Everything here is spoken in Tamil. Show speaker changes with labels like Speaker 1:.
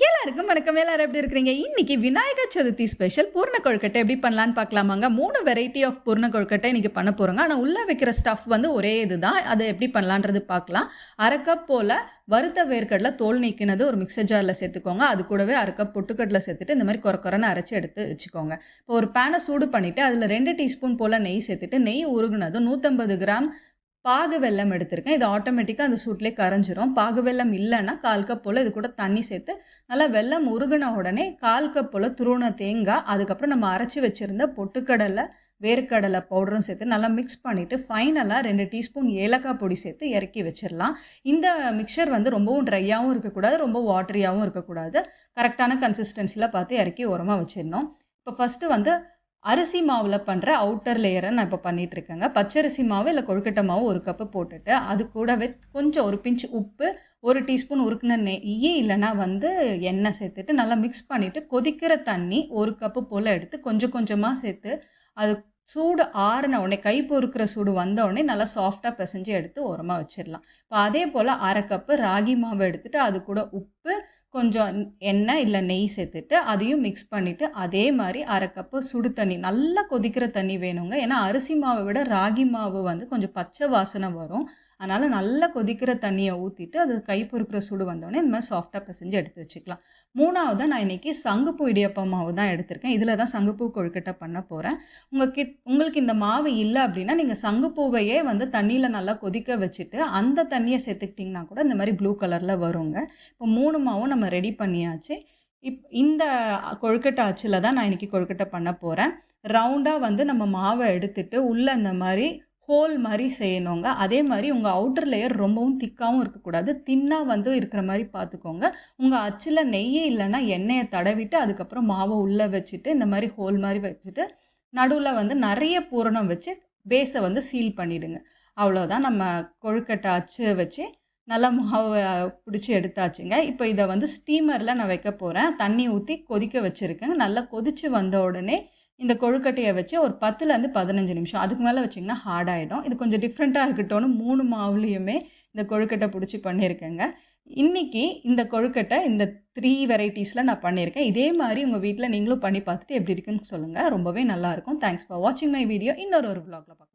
Speaker 1: எல்லாருக்கும் வணக்கம். எல்லாரும் எப்படி இருக்கிறீங்க? இன்னைக்கு விநாயகர் சதுர்த்தி ஸ்பெஷல் பூர்ண கொழுக்கட்டை எப்படி பண்ணலான்னு பார்க்கலாமாங்க. 3 வெரைட்டி ஆஃப் பூர்ண கொழுக்கட்டை இன்னைக்கு பண்ண போகிறோங்க. ஆனால் உள்ளே வைக்கிற ஸ்டஃப் வந்து ஒரே இதுதான். அதை எப்படி பண்ணலான்றது பார்க்கலாம். 1/2 கப் போல் வறுத்த வேர்க்கடலை தோல் நீக்கினது ஒரு மிக்சர் ஜாரில் சேர்த்துக்கோங்க. அது கூடவே 1/2 கப் பொட்டுக்கடலை சேர்த்துட்டு இந்த மாதிரி கொரன்னு அரைச்சி எடுத்து வச்சுக்கோங்க. இப்போ ஒரு பேனை சூடு பண்ணிவிட்டு அதில் 2 டீஸ்பூன் போல் நெய் சேர்த்துட்டு நெய் உருகுனதும் 150 கிராம் பாகு வெல்லம் எடுத்திருக்கேன். இது ஆட்டோமேட்டிக்காக அந்த சூட்லேயே கரைஞ்சிரும். பாகு வெல்லம் இல்லைன்னா 1/4 கப் போல் இது கூட தண்ணி சேர்த்து நல்லா வெல்லம் உருகின உடனே 1/4 கப் போல் துருவன தேங்காய், அதுக்கப்புறம் நம்ம அரைச்சி வச்சுருந்த பொட்டுக்கடலை வேர்க்கடலை பவுடரும் சேர்த்து நல்லா மிக்ஸ் பண்ணிவிட்டு ஃபைனலாக 2 டீஸ்பூன் ஏலக்காய் பொடி சேர்த்து இறக்கி வச்சிடலாம். இந்த மிக்சர் வந்து ரொம்பவும் ட்ரையாகவும் இருக்கக்கூடாது, ரொம்ப வாட்டரியாகவும் இருக்கக்கூடாது. கரெக்டான கன்சிஸ்டன்சியில் பார்த்து இறக்கி ஓரமாக வச்சிடணும். இப்போ ஃபஸ்ட்டு வந்து அரிசி மாவில் பண்ணுற அவுட்டர் லேயரை நான் இப்போ பண்ணிகிட்ருக்கேங்க. பச்சரிசி மாவு இல்லை கொழுக்கட்டை மாவு 1 கப்பு போட்டுட்டு அது கூடவே கொஞ்சம் ஒரு பிஞ்ச் உப்பு, 1 டீஸ்பூன் உருக்குன நெய் இல்லைனா வந்து எண்ணெய் சேர்த்துட்டு நல்லா மிக்ஸ் பண்ணிவிட்டு கொதிக்கிற தண்ணி 1 கப்பு போல் எடுத்து கொஞ்சம் கொஞ்சமாக சேர்த்து அது சூடு ஆறின உடனே கை பொறுக்கிற சூடு வந்த உடனே நல்லா சாஃப்டாக பிசைஞ்சு எடுத்து ஓரமாக வச்சிடலாம். இப்போ அதே போல் 1/2 கப்பு ராகி மாவு எடுத்துகிட்டு அது கூட உப்பு, கொஞ்சம் எண்ணெய் இல்லை நெய் சேர்த்துட்டு அதையும் மிக்ஸ் பண்ணிவிட்டு அதே மாதிரி 1/2 கப்பு சுடு தண்ணி, நல்லா கொதிக்கிற தண்ணி வேணுங்க. ஏன்னா அரிசி மாவை விட ராகி மாவு வந்து கொஞ்சம் பச்சை வாசனை வரும். அதனால் நல்லா கொதிக்கிற தண்ணியை ஊற்றிட்டு அது கை பொறுக்கிற சூடு வந்தோடனே இந்த மாதிரி சாஃப்டாக பிசைஞ்சு எடுத்து வச்சுக்கலாம். 3வது நான் இன்றைக்கி சங்குப்பூ இடியப்பம் மாவு தான் எடுத்திருக்கேன். இதில் தான் சங்குப்பூ கொழுக்கட்டை பண்ண போகிறேன். உங்களுக்கு இந்த மாவு இல்லை அப்படின்னா நீங்கள் சங்குப்பூவையே வந்து தண்ணியில் நல்லா கொதிக்க வச்சுட்டு அந்த தண்ணியை சேர்த்துக்கிட்டிங்கன்னா கூட இந்த மாதிரி ப்ளூ கலரில் வருங்க. இப்போ 3 மாவும் நம்ம ரெடி பண்ணியாச்சு. இந்த கொழுக்கட்டை அச்சில் தான் நான் இன்றைக்கி கொழுக்கட்டை பண்ண போகிறேன். ரவுண்டாக வந்து நம்ம மாவை எடுத்துட்டு உள்ளே இந்த மாதிரி ஹோல் மாதிரி செய்யணுங்க. அதே மாதிரி உங்கள் அவுட்டர் லேயர் ரொம்பவும் திக்காகவும் இருக்கக்கூடாது, தின்னாக வந்து இருக்கிற மாதிரி பார்த்துக்கோங்க. உங்கள் அச்சில் நெய்யே இல்லைன்னா எண்ணெயை தடவிட்டு அதுக்கப்புறம் மாவை உள்ளே வச்சுட்டு இந்த மாதிரி ஹோல் மாதிரி வச்சுட்டு நடுவில் வந்து நிறைய பூரணம் வச்சு பேஸை வந்து சீல் பண்ணிவிடுங்க. அவ்வளோதான், நம்ம கொழுக்கட்டை அச்சு வச்சு நல்லா மாவை பிடிச்சி எடுத்தாச்சுங்க. இப்போ இதை வந்து ஸ்டீமரில் நான் வைக்க போகிறேன். தண்ணி ஊற்றி கொதிக்க வச்சுருக்கேன். நல்லா கொதித்து வந்த உடனே இந்த கொழுக்கட்டையை வச்சு ஒரு 10லேருந்து 15 நிமிஷம், அதுக்கு மேலே வச்சிங்கன்னா ஹார்ட் ஆகிடும். இது கொஞ்சம் டிஃப்ரெண்ட்டாக இருக்கட்டும்னு 3 மாவுலேயுமே இந்த கொழுக்கட்டை பிடிச்சி பண்ணியிருக்கேங்க. இன்றைக்கி இந்த கொழுக்கட்டை இந்த 3 வெரைட்டிஸில் நான் பண்ணியிருக்கேன். இதே மாதிரி உங்கள் வீட்டில் நீங்களும் பண்ணி பார்த்துட்டு எப்படி இருக்குன்னு சொல்லுங்கள். ரொம்பவே நல்லாயிருக்கும். தேங்க்ஸ் ஃபார் வாட்சிங் மை வீடியோ. இன்னொரு vlogல பார்க்கலாம்.